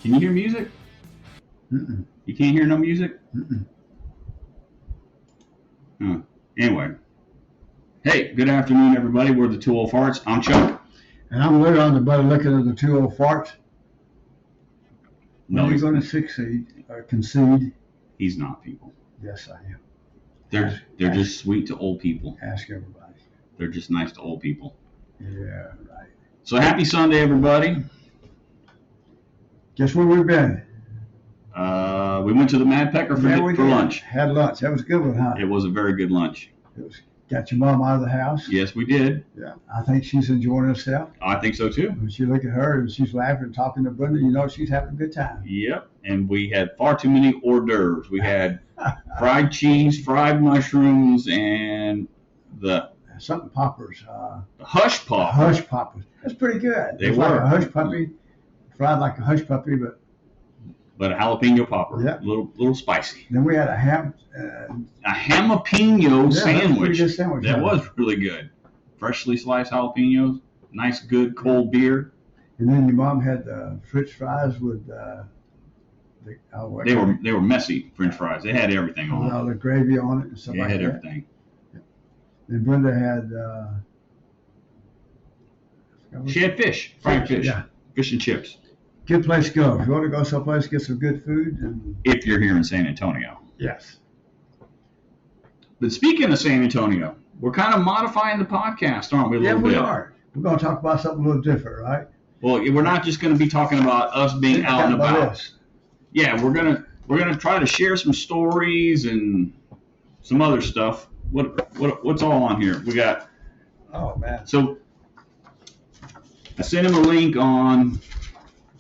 Can you hear music? Mm-mm. You can't hear no music? Mm-mm. Huh. Anyway. Hey, good afternoon, everybody. We're the Two Old Farts. I'm Chuck. And I'm literally on the butt looking at the two old farts. No, When are you he's, going to succeed or concede? he's not, people. Yes, I am. They're just sweet to old people. Ask everybody. They're just nice to old people. Yeah, right. So happy Sunday, everybody. Guess where we've been? We went to the Mad Pecker for lunch. Had lunch. That was a good one, huh? It was a very good lunch. Got your mom out of the house? Yes, we did. Yeah. I think she's enjoying herself. I think so too. When you look at her and she's laughing, talking to Brenda, you know she's having a good time. Yep. And we had far too many hors d'oeuvres. We had fried cheese, fried mushrooms, and the something poppers. The hush pop. Hush poppers. That's pretty good. They it's were like a hush puppy, fried like a hush puppy, but a jalapeno popper. Yep. Little spicy. Then we had a ham. A jalapeno sandwich. Good sandwich. That was really good. Freshly sliced jalapenos, nice, good, cold beer. And then your mom had French fries with they were messy French fries. They had everything on all the gravy on it and stuff like that. They had everything. And Brenda had. She had fish, fried fish, fish and chips. Good place to go. If you want to go someplace, get some good food. And if you're here in San Antonio. Yes. But speaking of San Antonio, we're kind of modifying the podcast, aren't we? We are. We're going to talk about something a little different, right? Well, we're not just going to be talking about us being out and about. Yeah, we're gonna try to share some stories and some other stuff. What's all on here? We got. Oh man. So I sent him a link on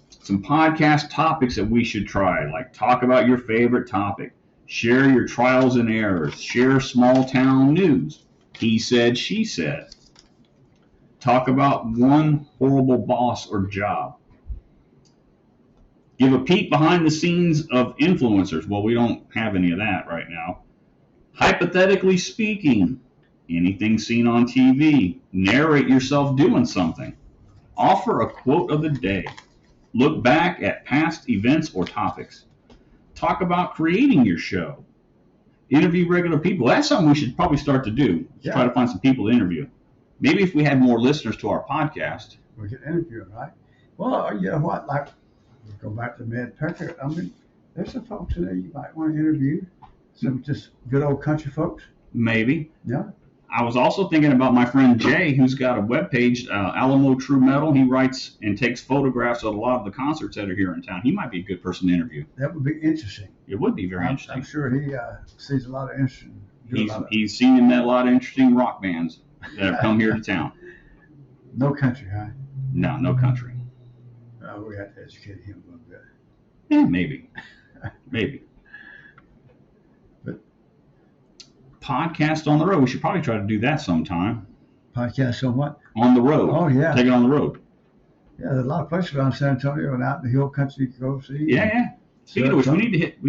some podcast topics that we should try. Like talk about your favorite topic. Share your trials and errors. Share small town news. He said, she said. Talk about one horrible boss or job. Give a peek behind the scenes of influencers. Well, we don't have any of that right now. Hypothetically speaking, anything seen on TV. Narrate yourself doing something. Offer a quote of the day. Look back at past events or topics. Talk about creating your show. Interview regular people. That's something we should probably start to do. Try to find some people to interview. Maybe if we had more listeners to our podcast. We could interview them, right? Well, you know what? Like, go back to Mad Pecker. I mean, there's some folks in there you might want to interview. Some just good old country folks. Maybe. Yeah. I was also thinking about my friend Jay, who's got a webpage, Alamo True Metal. He writes and takes photographs of a lot of the concerts that are here in town. He might be a good person to interview. That would be interesting. It would be very interesting. I'm sure he sees a lot of interesting. He's seen and met a lot of interesting rock bands that have come here to town. No country, huh? No country. We have to educate him a little bit. Yeah, maybe. Maybe. Podcast on the road. We should probably try to do that sometime. Podcast on what? On the road. Oh, yeah. Take it on the road. Yeah, there's a lot of places around San Antonio and out in the hill country you can go see. Yeah. Speaking of which, we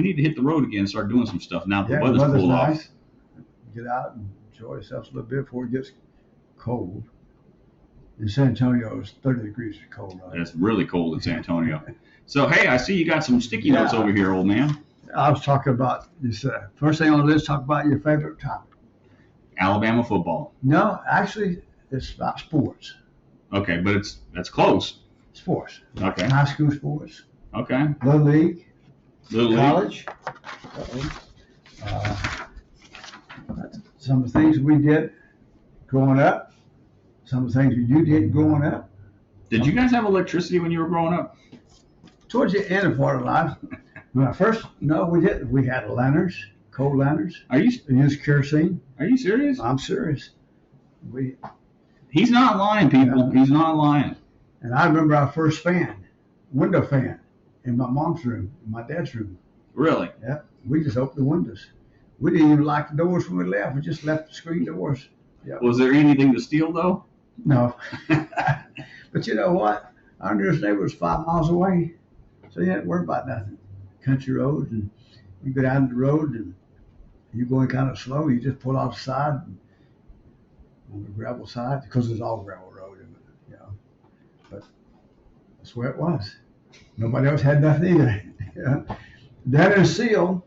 need to hit the road again and start doing some stuff now that the weather's cooled nice. off. Get out and enjoy yourself a little bit before it gets cold. In San Antonio, it's 30 degrees cold. Right? It's really cold in San Antonio. So, hey, I see you got some sticky notes over here, old man. I was talking about this. First thing on the list, talk about your favorite topic. Alabama football. No, actually, it's about sports. Okay, but that's close. Sports. Okay. High school sports. Okay. Little league. College. Some of the things we did growing up. Some of the things you did growing up. Did you guys have electricity when you were growing up? Towards the end of our life. When I first, no, we didn't. We had lanterns, coal lanterns. We used kerosene. Are you serious? I'm serious. He's not lying, people. He's not lying. And I remember our first window fan, in my mom's room, in my dad's room. Really? Yeah. We just opened the windows. We didn't even lock the doors when we left. We just left the screen doors. Yep. Was there anything to steal, though? No. But you know what? Our nearest neighbor was 5 miles away, so you didn't worry about nothing. Country roads, and you go down the road, and you're going kind of slow. You just pull off the side, on the gravel side, because it's all gravel road, but that's where it was. Nobody else had nothing either. Yeah. Then in Seal,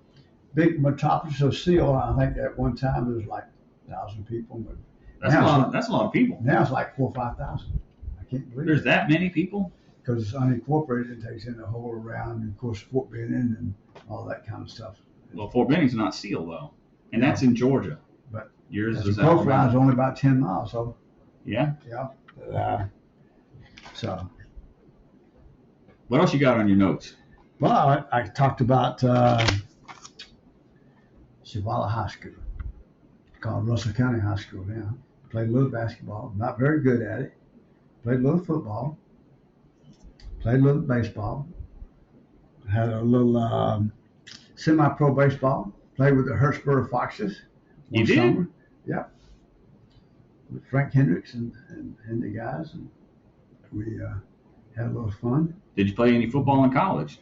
big metropolis of Seal, I think at one time there was like 1,000 people, but That's a lot. That's a lot of people. now it's like 4,000 or 5,000. I can't believe There's it. that many people. Because it's unincorporated, it takes in the whole around, and of course Fort Benning and all that kind of stuff. Well, Fort Benning's not Seal though, and No. that's in Georgia. But yours As is the crow flies, Alabama. only about 10 miles. So Yeah. yeah. So What else you got on your notes? well, I talked about Chivalla High School, called Russell County High School now. Played a little basketball, not very good at it. Played a little football. Played a little baseball. Had a little semi-pro baseball. Played with the Hurtsboro Foxes. You one did? Summer. Yeah. With Frank Hendricks and the guys, and we had a little fun. Did you play any football in college?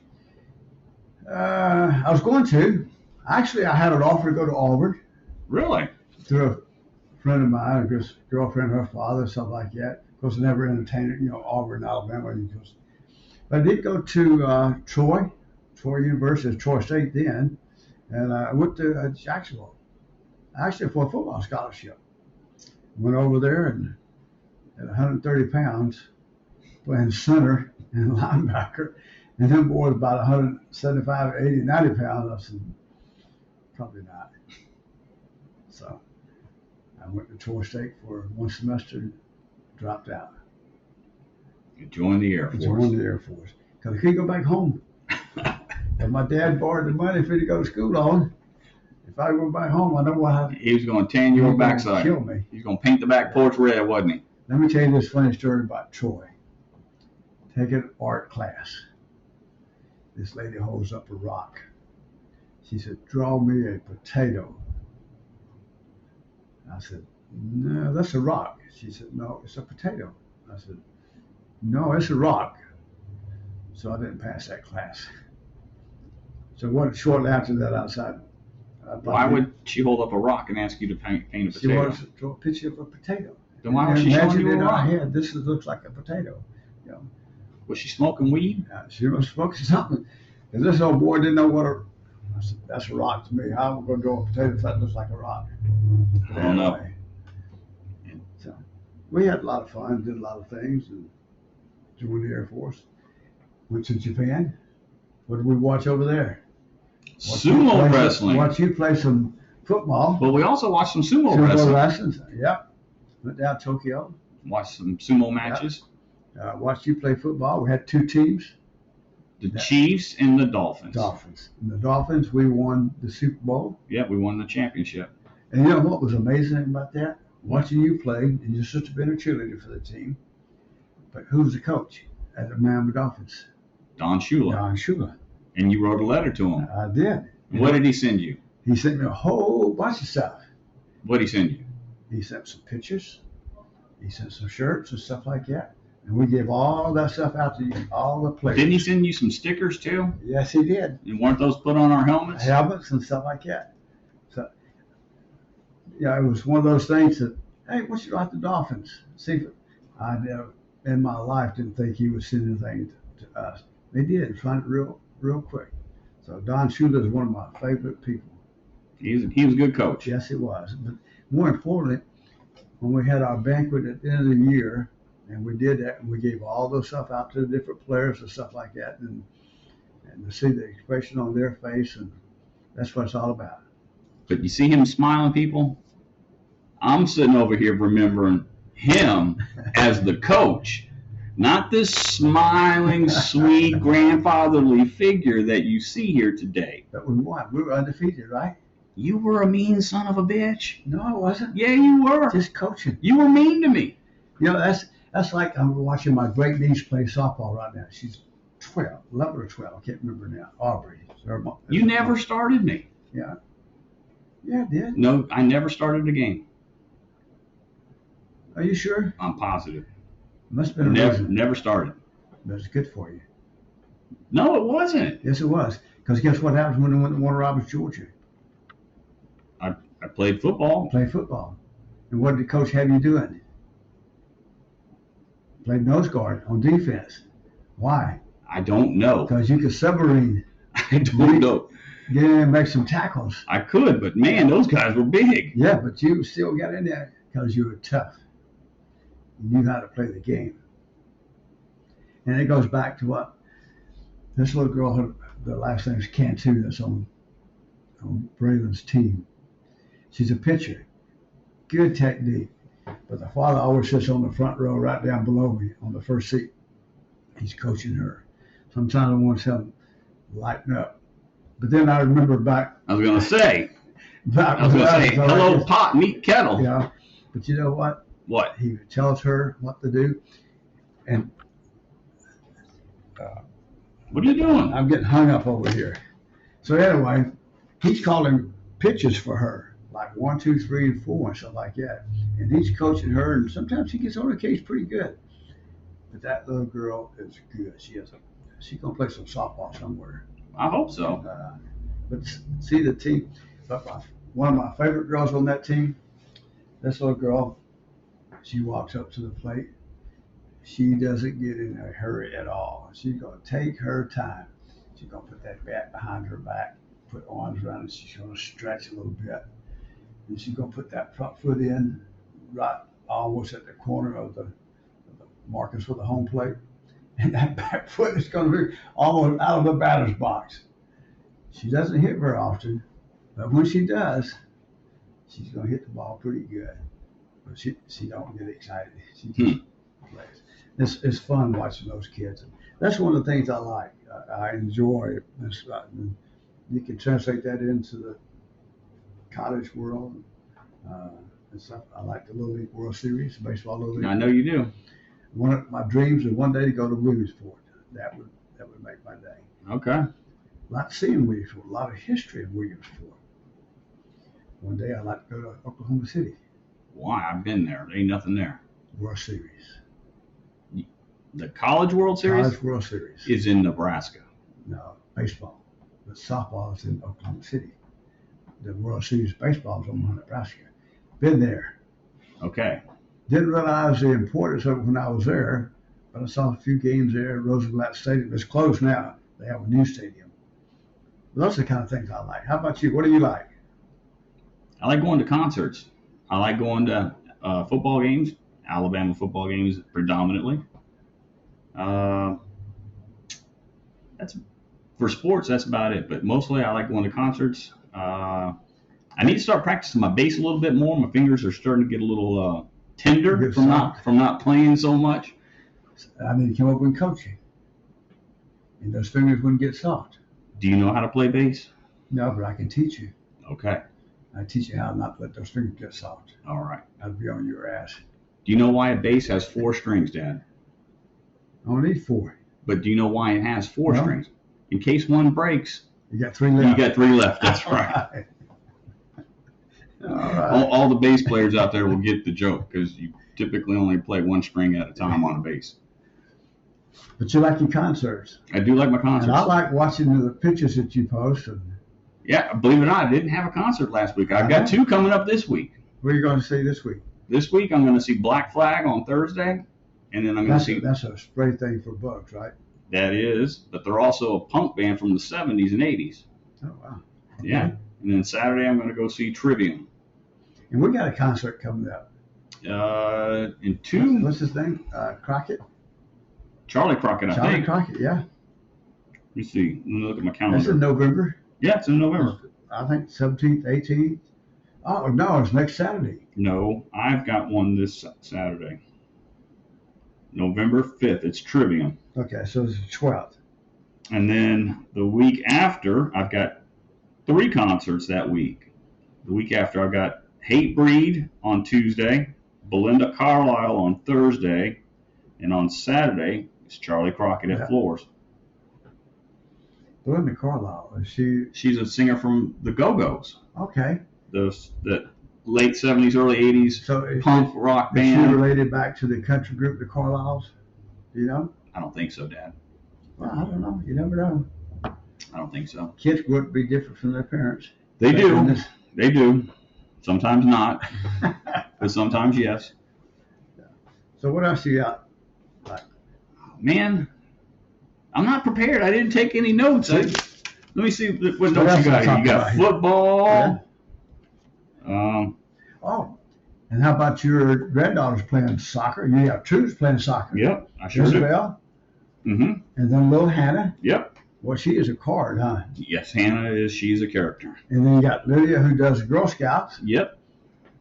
I was going to. Actually, I had an offer to go to Auburn Really? through a friend of mine, his girlfriend, her father, something like that. Of course, I never entertained it, Auburn, Alabama. But I did go to Troy University, Troy State then, and I went to Jacksonville, actually for a football scholarship. Went over there and at 130 pounds, playing center and linebacker, and them boys about 175, 80, 90 pounds. I said, probably not. So I went to Troy State for one semester and dropped out. You joined the Air Force. Joined the Air Force. Because I couldn't go back home. And my dad borrowed the money for me to go to school on. If I go back home, I know what He was going to tan your gonna backside. kill me. He was going to paint the back porch red, wasn't he? Let me tell you this funny story about Troy. Taking art class. This lady holds up a rock. She said, draw me a potato. I said, no, that's a rock. She said, no, it's a potato. I said, no, it's a rock. So I didn't pass that class. So shortly after that, outside. Why would she hold up a rock and ask you to paint a She potato? wanted to draw a picture of a potato. Then why was she showing Imagine you a in her rock? head, this looks like a potato. Was she smoking weed? She was smoking something. Because this old boy didn't know what I said, that's a rock to me. How am I going to draw a potato if that looks like a rock? I don't know. So we had a lot of fun, did a lot of things, and joined the Air Force. Went to Japan. What did we watch over there? Sumo wrestling. Watch you play some football. But we also watched some sumo Sumo wrestling. lessons. Yep. Went down to Tokyo. Watched some sumo matches. Watched you play football. We had two teams. The Chiefs and the Dolphins. Dolphins. And the Dolphins, we won the Super Bowl. Yeah, we won the championship. And you know what was amazing about that? Watching you play, and your sister being a cheerleader for the team. But who was the coach at the Miami Dolphins? Don Shula. Don Shula. And you wrote a letter to him. I did. What did he send you? He sent me a whole bunch of stuff. What did he send you? He sent some pictures. He sent some shirts and stuff like that. And we gave all that stuff out to you, all the players. Didn't he send you some stickers too? Yes, he did. And weren't those put on our helmets? Helmets and stuff like that. So, yeah, it was one of those things that, hey, what you like the Dolphins? See, I never in my life didn't think he would send anything to us. They did find it real quick. So Don Shula is one of my favorite people. He was a good coach. Yes, it was. But more importantly, when we had our banquet at the end of the year, and we did that, and we gave all those stuff out to the different players and stuff like that, and to see the expression on their face, and that's what it's all about. But you see him smiling, people? I'm sitting over here remembering him as the coach, not this smiling, sweet, grandfatherly figure that you see here today. But we won. We were undefeated, right? You were a mean son of a bitch. No, I wasn't. Yeah, you were. Just coaching. You were mean to me. That's like I'm watching my great niece play softball right now. She's 11 or 12. I can't remember now. Aubrey. You never started me. Yeah. Yeah, I did. No, I never started a game. Are you sure? I'm positive. Must have been a reason. Never started. But it's good for you. No, it wasn't. Yes, it was. Because guess what happens when they went to Warner Robins, Georgia? I played football. Play football. And what did the coach have you doing? Played nose guard on defense. Why? I don't know. Because you could submarine. I don't know. Get in and make some tackles. I could, but man, those guys were big. Yeah, but you still got in there because you were tough. You knew how to play the game. And it goes back to what this little girl, the last name is Cantu, that's on Braylon's team. She's a pitcher. Good technique. But the father always sits on the front row right down below me on the first seat. He's coaching her. Sometimes I want to tell him, lighten up. But then I remember back. I was going to say, hello, pot, meet kettle. Yeah. But you know what? What? He tells her what to do. And what are you doing? I'm getting hung up over here. So anyway, he's calling pitches for her, like 1, 2, 3, and 4 and stuff like that. And he's coaching her, and sometimes he gets on the case pretty good. But that little girl is good. She's gonna play some softball somewhere. I hope so. But see the team. One of my favorite girls on that team. This little girl. She walks up to the plate. She doesn't get in a hurry at all. She's going to take her time. She's going to put that bat behind her back, put arms around it. She's going to stretch a little bit. And she's going to put that front foot in right almost at the corner of the markers for the home plate. And that back foot is going to be almost out of the batter's box. She doesn't hit very often, but when she does, she's going to hit the ball pretty good. But she don't get excited. She just plays. It's fun watching those kids. That's one of the things I like. I enjoy it. You can translate that into the college world and stuff. I like the Little League World Series, baseball Little League. I know you do. One of my dreams is one day to go to Williamsport. That would make my day. Okay. A lot to see in Williamsport. A lot of history in Williamsport. One day I'd like to go to Oklahoma City. Why? I've been there. There ain't nothing there. World Series. The College World Series? College World Series. Is in Nebraska. No, baseball. The softball is in Oklahoma City. The World Series baseball is in Nebraska. Been there. Okay. Didn't realize the importance of it when I was there, but I saw a few games there at Rosenblatt Stadium. It's closed now. They have a new stadium. But those are the kind of things I like. How about you? What do you like? I like going to concerts. I like going to football games, Alabama football games predominantly. That's for sports. That's about it. But mostly, I like going to concerts. I need to start practicing my bass a little bit more. My fingers are starting to get a little tender from not playing so much. I need to come up with coaching, and those fingers wouldn't get soft. Do you know how to play bass? No, but I can teach you. Okay. I teach you how not to let those fingers get soft. All right. I'll be on your ass. Do you know why a bass has 4 strings, Dad? I only need 4. But do you know why it has 4 strings? In case one breaks, you got 3 left. You got 3 left. That's right. All right. All the bass players out there will get the joke because you typically only play 1 string at a time on a bass. But you like your concerts. I do like my concerts. And I like watching the pictures that you post. Yeah, believe it or not, I didn't have a concert last week. I've got 2 coming up this week. What are you going to see this week? This week I'm going to see Black Flag on Thursday, and then I'm going to see. That's a spray thing for bugs, right? That is, but they're also a punk band from the 70s and 80s. Oh wow! Yeah, and then Saturday I'm going to go see Trivium. And we got a concert coming up. In 2. What's his name? Crockett. Charlie Crockett, I think. Charlie Crockett, yeah. Let me see. Let me look at my calendar. That's in November. Yeah, it's in November. I think 17th, 18th. Oh, no, it's next Saturday. No, I've got one this Saturday. November 5th. It's Trivium. Okay, so it's the 12th. And then the week after, I've got 3 concerts that week. The week after, I've got Hatebreed on Tuesday, Belinda Carlisle on Thursday, and on Saturday, it's Charlie Crockett at Floors. Belinda Carlisle, is she? She's a singer from the Go-Go's. Okay. The late 70s, early 80s punk rock band. Is she related back to the country group, the Carlisles? Do you know? I don't think so, Dad. Well, I don't know. You never know. I don't think so. Kids would be different from their parents. They do. They do. Sometimes not, but sometimes yes. So what else you got? Man, I'm not prepared. I didn't take any notes. Let me see what notes you got here. You got football. Yeah. And how about your granddaughter's playing soccer? You have two playing soccer. Yep, I sure do. Isabel. Mm-hmm. And then little Hannah. Yep. Well, she is a card, huh? Yes, Hannah she's a character. And then you got Lydia, who does Girl Scouts. Yep.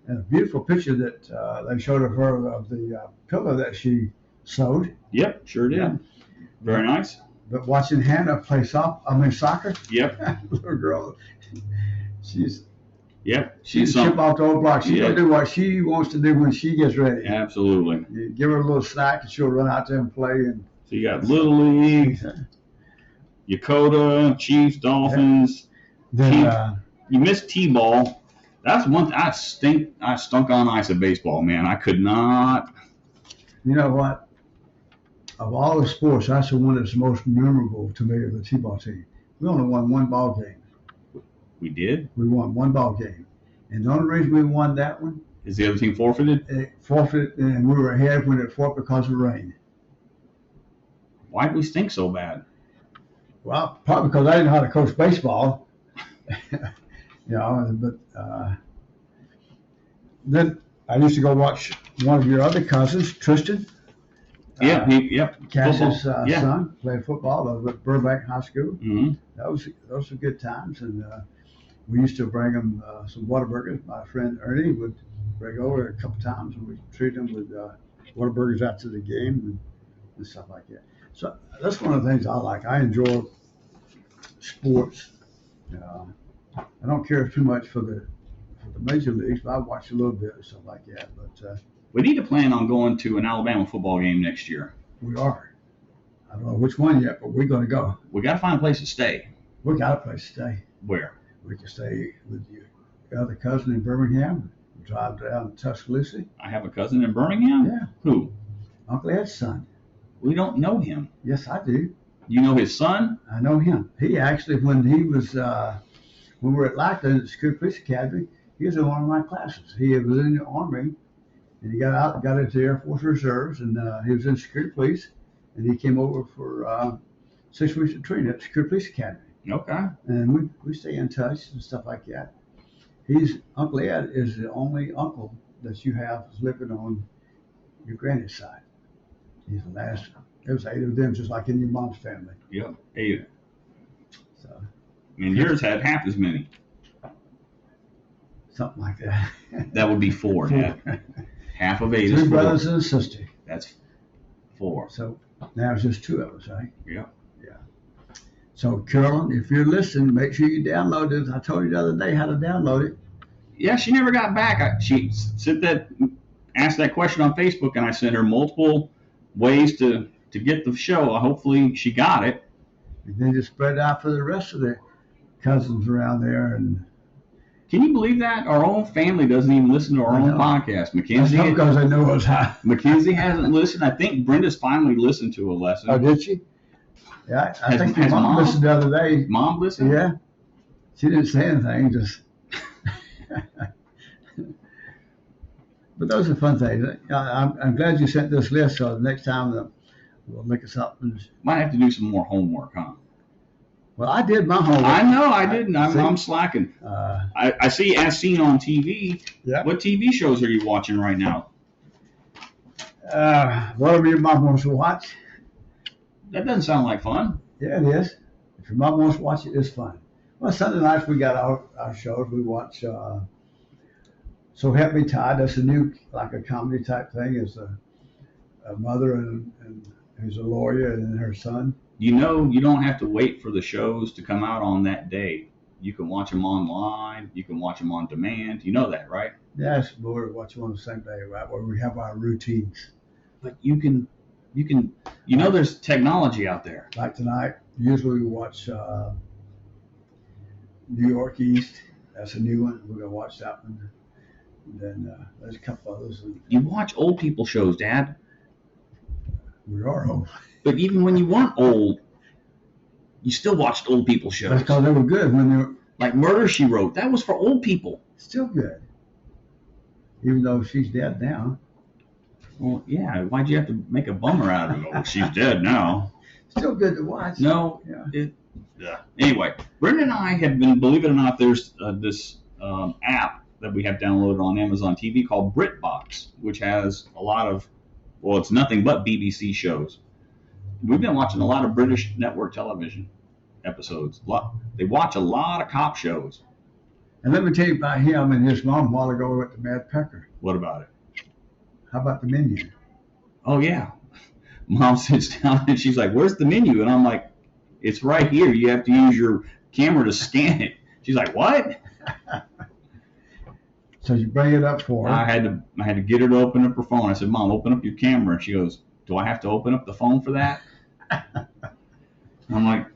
And a beautiful picture that they showed of her of the pillow that she sewed. Yep, sure did. Yeah. Very nice. But watching Hannah play soccer. Yep. Little girl, she's. Yep, she's chip off the old block. She's gonna do what she wants to do when she gets ready. Absolutely. You give her a little snack and she'll run out there and play. And so you got Little League, Yakota, Chiefs, Dolphins. Then, you missed T-ball. That's one thing. I stunk on ice at baseball, man. I could not. You know what? Of all the sports, that's the one that's most memorable to me of the T-ball team. We only won one ball game. We did? We won one ball game. And the only reason we won that one is the other team forfeited? It forfeited, and we were ahead when it forfeited because of rain. Why did we stink so bad? Well, probably because I didn't know how to coach baseball. But then I used to go watch one of your other cousins, Tristan. Cass's son played football at Burbank High School. Mm-hmm. Those were good times, and we used to bring them some Whataburgers. My friend Ernie would bring over a couple times, and we treat them with Whataburgers after the game and stuff like that. So that's one of the things I like. I enjoy sports. I don't care too much for the major leagues, but I watch a little bit and stuff like that. But we need to plan on going to an Alabama football game next year. We are. I don't know which one yet, but we're going to go. We got to find a place to stay. We got a place to stay. Where? We can stay with your other cousin in Birmingham. Drive down to Tuscaloosa. I have a cousin in Birmingham? Yeah. Who? Uncle Ed's son. We don't know him. Yes, I do. You know his son? I know him. He actually, when he was, when we were at Lackland at the Security Police Academy, he was in one of my classes. He was in the Army, and he got out, got into the Air Force Reserves, and he was in Security Police, and he came over for 6 weeks of training at the Security Police Academy. Okay. And we stay in touch and stuff like that. Uncle Ed is the only uncle that you have living on your granny's side. He's the last. There was 8 of them, just like in your mom's family. Yep, 8. So. And yours had half as many. Something like that. That would be 4, Dad. Half of 8 is 4. 2 brothers and a sister. That's 4. So now it's just 2 of us, right? Yep. Yeah. So Carolyn, if you're listening, make sure you download it. I told you the other day how to download it. Yeah, she never got back. She asked that question on Facebook, and I sent her multiple ways to get the show. Hopefully she got it. And then just spread it out for the rest of the cousins around there. And can you believe that? Our own family doesn't even listen to our own podcast. Mackenzie, because they know us. Mackenzie hasn't listened. I think Brenda's finally listened to a lesson. Oh, did she? Yeah, I think your mom listened the other day. Mom listened? Yeah. She didn't say anything, just... But those are fun things. I'm glad you sent this list, so the next time we'll look at something. Might have to do some more homework, huh? Well, I did my homework. I know I didn't. I'm slacking. I see as seen on TV. Yeah. What TV shows are you watching right now? Whatever your mom wants to watch. That doesn't sound like fun. Yeah, it is. If your mom wants to watch it, it's fun. Well, Sunday nights we got our shows. We watch So Help Me Todd. That's a new, like a comedy type thing. It's a mother and who's a lawyer and her son. You know, you don't have to wait for the shows to come out on that day. You can watch them online. You can watch them on demand. You know that, right? Yes, but we watch them on the same day, right? Where we have our routines. But you can, there's technology out there. Like tonight, usually we watch New York East. That's a new one. We're going to watch that one. And then there's a couple others. You watch old people shows, Dad. We are old. But even when you weren't old, you still watched old people shows. That's because they were good when they were... Like Murder, She Wrote. That was for old people. Still good. Even though she's dead now. Well, yeah. Why'd you have to make a bummer out of it? Oh, she's dead now. Still good to watch. No. Yeah. Anyway, Brenda and I have been, believe it or not, there's this app that we have downloaded on Amazon TV called BritBox, which has a lot of, well, it's nothing but BBC shows. We've been watching a lot of British network television episodes. They watch a lot of cop shows. And let me tell you about him and his mom a while ago at the Mad Pecker. What about it? How about the menu? Oh, yeah. Mom sits down and she's like, where's the menu? And I'm like, it's right here. You have to use your camera to scan it. She's like, what? So you bring it up for her. I had to get her to open up her phone. I said, Mom, open up your camera. And she goes, do I have to open up the phone for that? I'm like,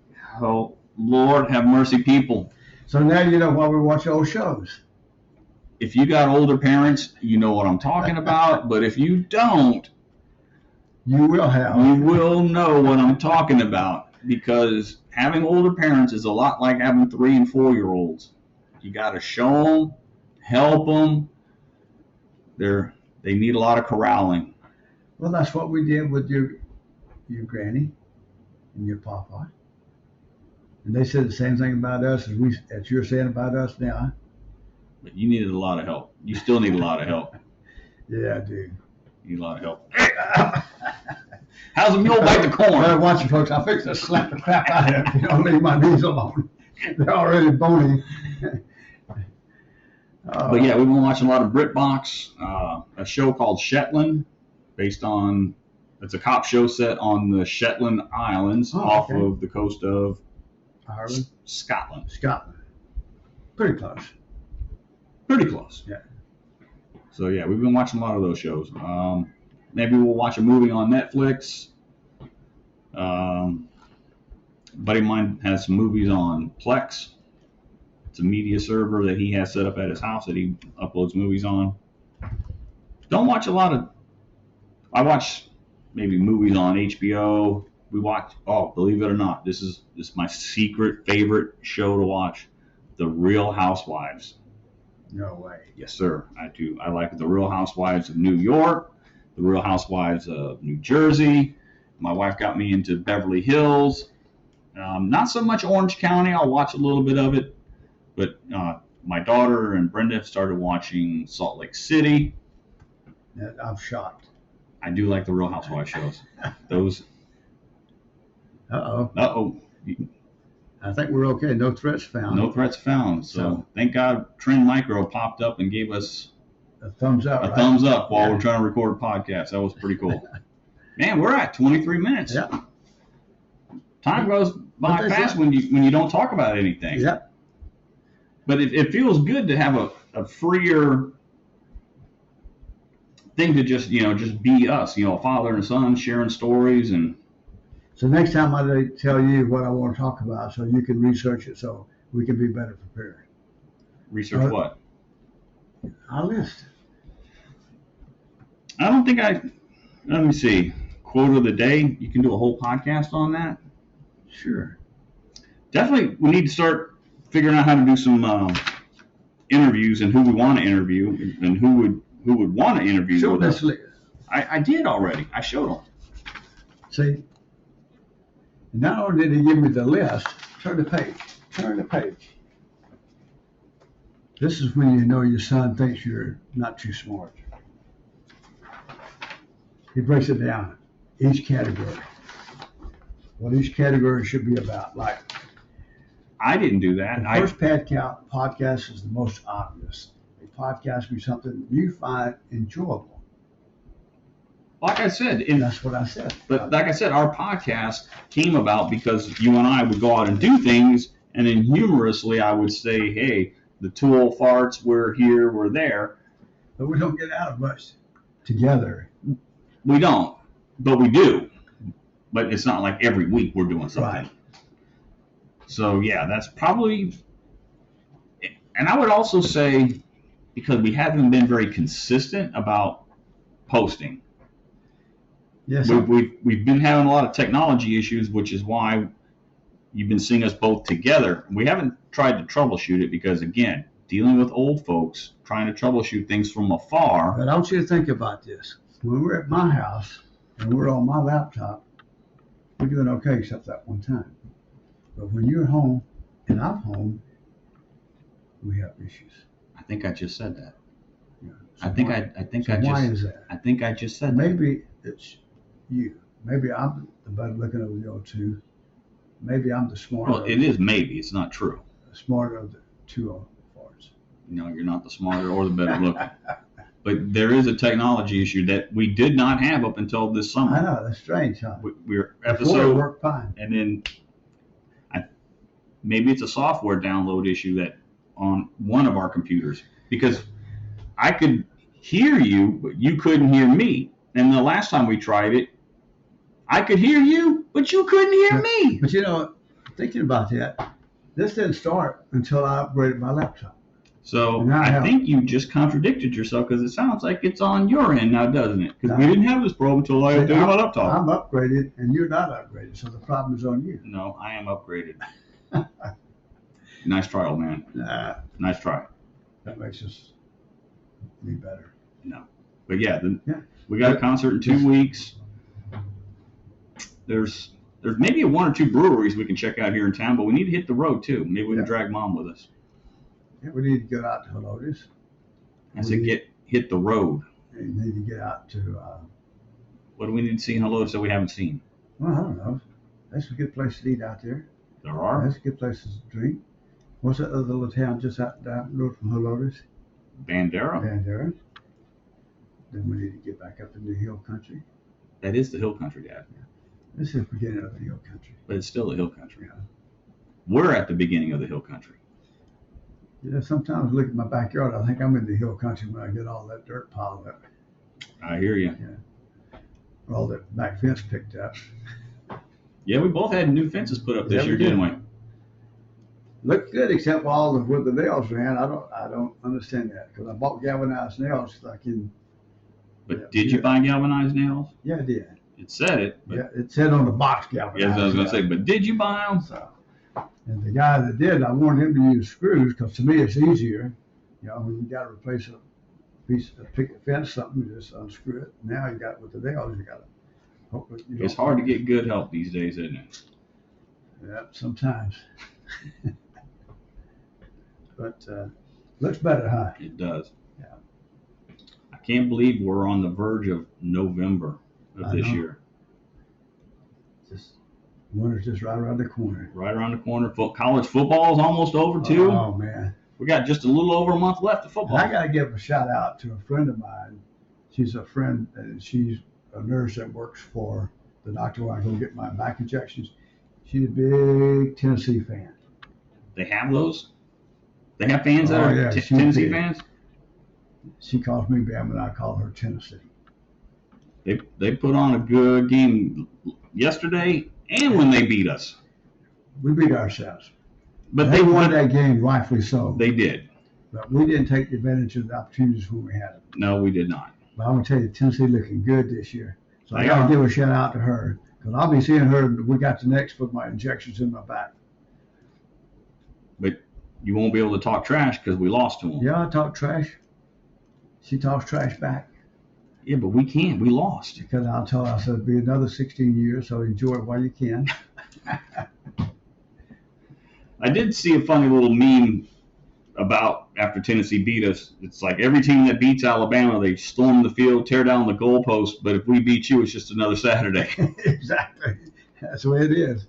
oh, Lord, have mercy, people. So now you know why we watch old shows. If you got older parents, you know what I'm talking about. But if you don't, you will know what I'm talking about. Because having older parents is a lot like having 3 and 4 year olds. You got to show them, help them. They need a lot of corralling. Well, that's what we did with your granny and your papa. And they said the same thing about us as you're saying about us now. But you needed a lot of help. You still need a lot of help. Yeah, I do. You need a lot of help. How's a mule bite the corn? Watch it, folks. I fix to slap the crap out of it. Don't leave my knees alone. They're already bony. But yeah, we've been watching a lot of BritBox, a show called Shetland, based on, it's a cop show set on the Shetland Islands off of the coast of Ireland? Scotland. Pretty close. Pretty close. Yeah. So yeah, we've been watching a lot of those shows. Maybe we'll watch a movie on Netflix. A buddy of mine has some movies on Plex. It's a media server that he has set up at his house that he uploads movies on. Don't watch a lot of. I watch maybe movies on HBO. We watch. Oh, believe it or not, this is my secret favorite show to watch, The Real Housewives. No way. Yes, sir. I do. I like The Real Housewives of New York, The Real Housewives of New Jersey. My wife got me into Beverly Hills. Not so much Orange County. I'll watch a little bit of it. But my daughter and Brenda started watching Salt Lake City. I'm shocked. I do like the Real Housewives shows. Those. Uh-oh. I think we're okay. No threats found. No threats found. So thank God Trend Micro popped up and gave us a thumbs up. Thumbs up while we're trying to record a podcast. That was pretty cool. Man, we're at 23 minutes. Yeah. Time goes by fast when you don't talk about anything. Yeah. But it feels good to have a freer thing to just be us, a father and son sharing stories. And so next time I tell you what I want to talk about so you can research it so we can be better prepared. Research what? Our list. I don't think let me see. Quote of the day. You can do a whole podcast on that. Sure. Definitely, we need to start figuring out how to do some interviews and who we want to interview and who would want to interview. Show this list. I did already. I showed them. See, not only did he give me the list, turn the page. This is when you know your son thinks you're not too smart. He breaks it down, each category. What each category should be about. Like, I didn't do that. The first podcast is the most obvious. A podcast be something you find enjoyable. Like I said. That's what I said. But like I said, our podcast came about because you and I would go out and do things, and then humorously I would say, hey, the two old farts, we're here, we're there. But we don't get out of much together. We don't, but we do. But it's not like every week we're doing something. Right. So, yeah, that's probably... And I would also say, because we haven't been very consistent about posting. Yes. We've been having a lot of technology issues, which is why you've been seeing us both together. We haven't tried to troubleshoot it because, again, dealing with old folks, trying to troubleshoot things from afar. But I want you to think about this. When we're at my house and we're on my laptop, we're doing okay except that one time. But when you're home and I'm home, we have issues. I think I just said that. Yeah. I think why is that? I think I just said that. Maybe it's you. Maybe I'm the better looking of the other two. Maybe I'm the smarter. Well, it is maybe. It's not true. Smarter of the two parts. No, you're not the smarter or the better looking. But there is a technology issue that we did not have up until this summer. I know, that's strange, huh? We're Before episode it worked fine. and then maybe it's a software download issue that on one of our computers, because I could hear you, but you couldn't hear me. And the last time we tried it, I could hear you, but you couldn't hear me. But you know, thinking about that, this didn't start until I upgraded my laptop. So I think you just contradicted yourself, because it sounds like it's on your end now, doesn't it? Because we didn't have this problem until I updated my laptop. I'm upgraded and you're not upgraded, so the problem is on you. No, I am upgraded. Nice try, old man. Nice try. That makes us be better. No. But yeah, we got a concert in 2 weeks. There's maybe one or two breweries we can check out here in town, but we need to hit the road too. Maybe we can drag Mom with us. Yeah, we need to get out to Helotes. I said hit the road. We need to get out to. What do we need to see in Helotes that we haven't seen? Well, I don't know. That's a good place to eat out there. There are. That's a good place to drink. What's that other little town just out down the road from Helotes? Bandera. Bandera. Then we need to get back up into the hill country. That is the hill country, Dad. Yeah. This is the beginning of the hill country. But it's still the hill country. Yeah. We're at the beginning of the hill country. You know, sometimes I look at my backyard, I think I'm in the hill country when I get all that dirt piled up. I hear you. Yeah. All that back fence picked up. Yeah, we both had new fences put up this year, did. didn't we? Looked good except for all of where the nails ran. I don't understand that, because I bought galvanized nails so I can. But did you buy galvanized nails? Yeah, I did. It said it. But Yeah, it said on the box galvanized. yes, I was going to say, but did you buy them? So, and the guy that did, I wanted him to use screws, because to me it's easier. You know, when you got to replace a piece of picket fence, something, you just unscrew it. Now you got with the nails, you got to hope that you don't. It's hard to get good help these days, isn't it? Yeah, sometimes. But looks better, huh? It does. Yeah. I can't believe we're on the verge of November of this year. Just winter's just right around the corner. Right around the corner. College football is almost over too. Oh man. We got just a little over a month left of football. And I got to give a shout out to a friend of mine. She's a friend, and she's a nurse that works for the doctor where I go get my back injections. She's a big Tennessee fan. They have those? They have fans that are Tennessee fans? She calls me Bama, and I call her Tennessee. They put on a good game yesterday and when they beat us. We beat ourselves. But they won that game, rightfully so. They did. But we didn't take advantage of the opportunities when we had them. No, we did not. But I'm going to tell you, Tennessee looking good this year. So I They got are. to give a shout out to her, because I'll be seeing her the week after next for my injections in my back. But you won't be able to talk trash because we lost to them. Yeah, I talk trash. She talks trash back. Yeah, but we can't. We lost. Because I'll tell her, I said, it'll be another 16 years, so enjoy it while you can. I did see a funny little meme about after Tennessee beat us. It's like every team that beats Alabama, they storm the field, tear down the goalpost, but if we beat you, it's just another Saturday. Exactly. That's the way it is.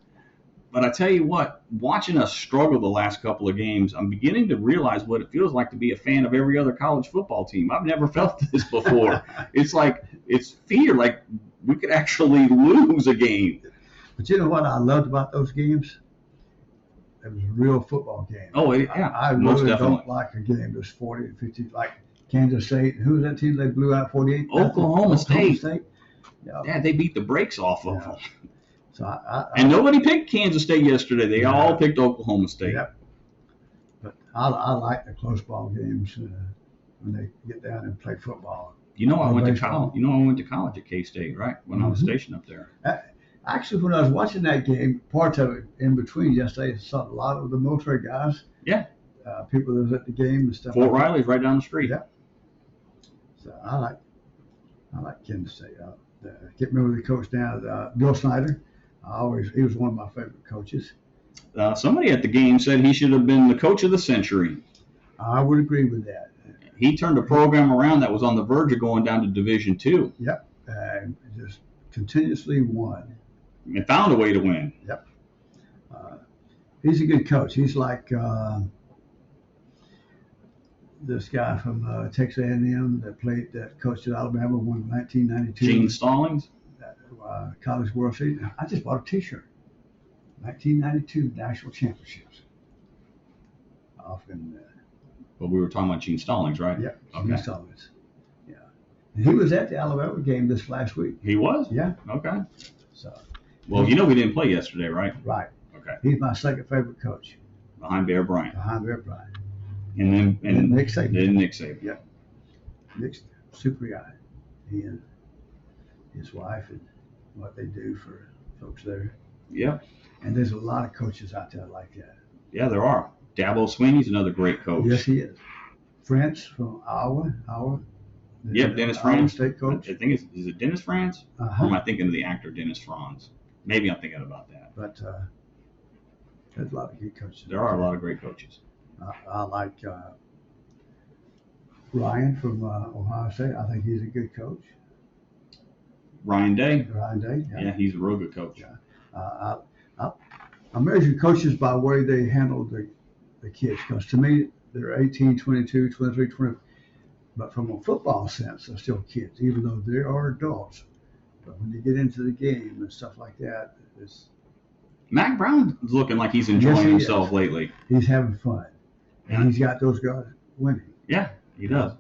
But I tell you what, watching us struggle the last couple of games, I'm beginning to realize what it feels like to be a fan of every other college football team. I've never felt this before. It's like, it's fear, like we could actually lose a game. But you know what I loved about those games? It was a real football game. Oh, yeah, I most really definitely. don't like a game that's 40 and 50, like Kansas State. Who was that team they blew out 48? Oklahoma State. Yeah. Yeah, they beat the brakes off of them. So And nobody picked Kansas State yesterday. They all picked Oklahoma State. Yep. But I like the close ball games when they get down and play football. You know, I went to baseball. college. You know, I went to college at K-State, right? When I was stationed up there. Actually, when I was watching that game, parts of it in between yesterday, I saw a lot of the military guys. Yeah. People that was at the game and stuff. Fort like Riley's right down the street. Yeah. So I like Kansas State. I can't remember the coach now, Bill Snyder. He was one of my favorite coaches. Somebody at the game said he should have been the coach of the century. I would agree with that. He turned a program around that was on the verge of going down to Division II. Yep, just continuously won. And found a way to win. Yep. He's a good coach. He's like this guy from Texas A&M that coached at Alabama, won in 1992. Gene Stallings? College World Series. I just bought a T-shirt. 1992 National Championships. But we were talking about Gene Stallings, right? Yeah, Okay. Gene Stallings. Yeah. And he was at the Alabama game this last week. He was? Yeah. Okay. So. Well, you know we didn't play yesterday, right? Right. Okay. He's my second favorite coach. Behind Bear Bryant. Behind Bear Bryant. And Nick Saban. And Nick Saban. Yeah. Nick's a super guy. He and his wife and what they do for folks there. Yeah. And there's a lot of coaches out there like that. Yeah, there are. Dabo Swinney's another great coach. Yes, he is. France from Iowa. Yep, Dennis Iowa Franz. State coach. I think is it Dennis Franz? Uh-huh. Or am I thinking of the actor Dennis Franz? Maybe I'm thinking about that. But there's a lot of good coaches. There are a lot of great coaches. I like Ryan from Ohio State. I think he's a good coach. Ryan Day. Ryan Day. Yeah, he's a real good coach. Yeah. I measure coaches by the way they handle the kids, because to me they're 18, 22, 23, 20. But from a football sense, they're still kids, even though they are adults. But when you get into the game and stuff like that, Mac Brown's looking like he's enjoying himself lately. He's having fun. And he's got those guys winning. Yeah, he does.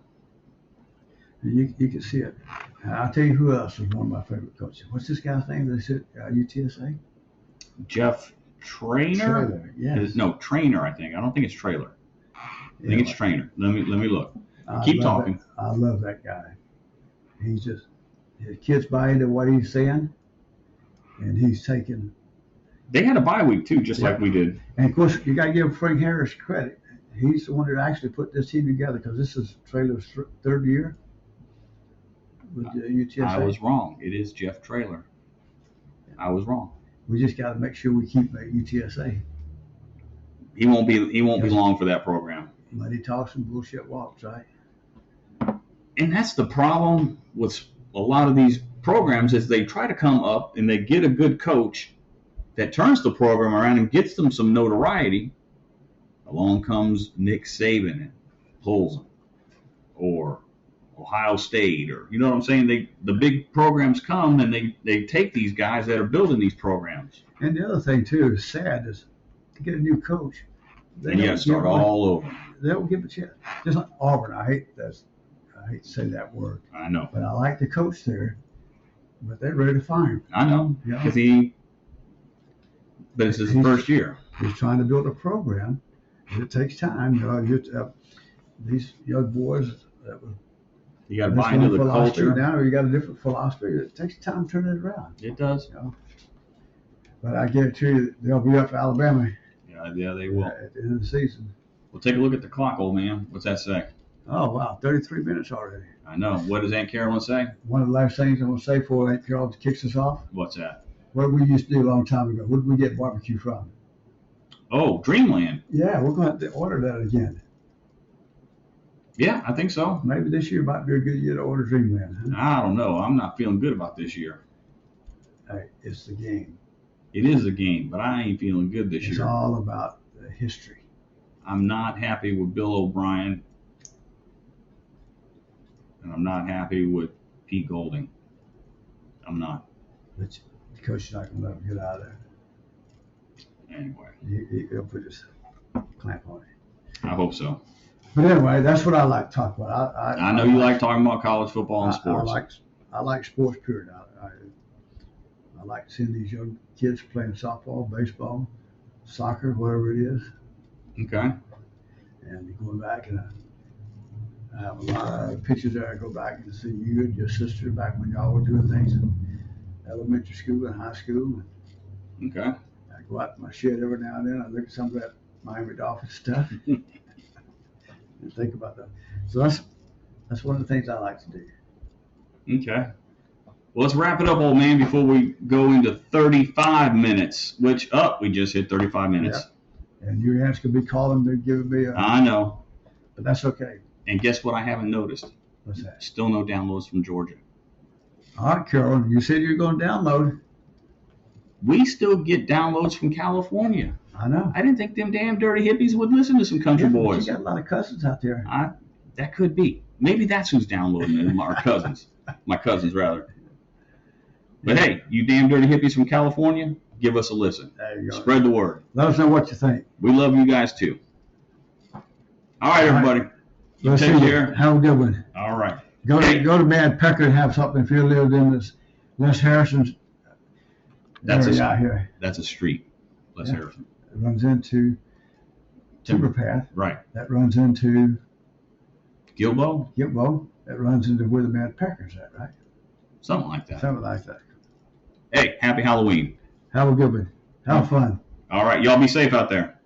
And you can see it. And I'll tell you who else is one of my favorite coaches. What's this guy's name? They said UTSA? Jeff Trainer? Yes. No, Trainer, I think. I don't think it's Trailer. I think it's Trainer. Let me look. Keep talking. I love that guy. His kids buy into what he's saying, and he's taking. They had a bye week too, just like we did. And of course, you got to give Frank Harris credit. He's the one that actually put this team together, because this is Trailer's third year with UTSA. I was wrong. It is Jeff Trailer. I was wrong. We just got to make sure we keep UTSA. He won't be long for that program. Money talks and bullshit walks, right? And that's the problem with a lot of these programs, is they try to come up and they get a good coach that turns the program around and gets them some notoriety. Along comes Nick Saban and pulls them, or Ohio State, or you know what I'm saying? The big programs come and they take these guys that are building these programs. And the other thing too is sad is to get a new coach. And you got to start all over. They don't give a chance. Just like Auburn, I hate to say that word. I know. But I like the coach there, but they're ready to fire him. I know. Because but it's his first year. He's trying to build a program. It takes time. These young boys you got to buy into the culture. Now you got a different philosophy. It takes time to turn it around. It does. But I guarantee you, they'll be up for Alabama. Yeah, they will. At the end of the season. Well, take a look at the clock, old man. What's that say? Oh, wow. 33 minutes already. I know. What does Aunt Carolyn say? One of the last things I'm going to say before Aunt Carolyn kicks us off. What's that? What we used to do a long time ago. Where did we get barbecue from? Oh, Dreamland. Yeah, we're going to have to order that again. Yeah, I think so. Maybe this year might be a good year to order Dreamland. Huh? I don't know. I'm not feeling good about this year. Hey, it's the game. It is a game, but I ain't feeling good this year. It's all about the history. I'm not happy with Bill O'Brien, and I'm not happy with Pete Golding. I'm not. But the coach is not going to let him get out of there. Anyway. He'll put his clamp on it. I hope so. But anyway, that's what I like to talk about. I know you like talking about college football and sports. I like sports, period. I like seeing these young kids playing softball, baseball, soccer, whatever it is. Okay. And going back, and I have a lot of pictures there. I go back and see you and your sister back when y'all were doing things in elementary school and high school. Okay. I go out to my shed every now and then. I look at some of that Miami Dolphins stuff and think about that. So that's one of the things I like to do. Okay. Well, let's wrap it up, old man, before we go into 35 minutes, which, we just hit 35 minutes. Yeah. And your aunts could be calling me, giving me a... I know. But that's okay. And guess what I haven't noticed? What's that? Still no downloads from Georgia. All right, Carol, you said you're going to download. We still get downloads from California. I know. I didn't think them damn dirty hippies would listen to some country boys. You got a lot of cousins out there. That could be. Maybe that's who's downloading them, our cousins. My cousins, rather. But hey, you damn dirty hippies from California, give us a listen. There you go. Spread the word. Let us know what you think. We love you guys too. All right, everybody. You take care. Have a good one. All right. Go to Mad Pecker and have something if you lived in this Les Harrison's area out here. That's a street, Les Harrison. It runs into Timber Path. Right. That runs into Gilbo? That runs into where the Mad Pecker's at, right? Something like that. Something like that. Hey, happy Halloween. Have a good one. Have fun. All right. Y'all be safe out there.